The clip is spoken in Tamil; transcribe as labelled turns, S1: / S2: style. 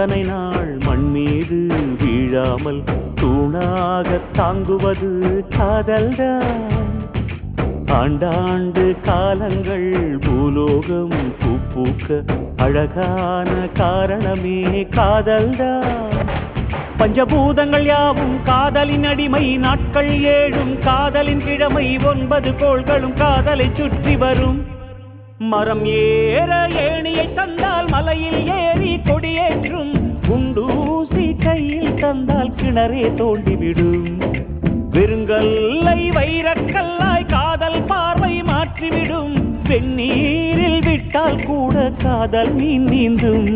S1: எத்தனை நாள் மண் மீது வீழாமல் தூணாக தாங்குவது காதல்தான். ஆண்டாண்டு காலங்கள் பூலோகம் பூக்க அழகான காரணமே காதல்தான். பஞ்சபூதங்கள் யாவும் காதலின் அடிமை, நாட்கள் 7 காதலின் கிழமை, 9 கோள்களும் காதலை சுற்றி வரும். மரம் ஏற ஏணியை தந்தால் மலையில் ஏறி கொடியேற்றும், குண்டூசி கையில் தந்தால் கிணறே தோண்டிவிடும். வெறுங்கல்லை வைரக்கல்லாய் காதல் பார்வை மாற்றிவிடும், வெந்நீரில் விட்டால் கூட காதல் மீன் நீந்தும்.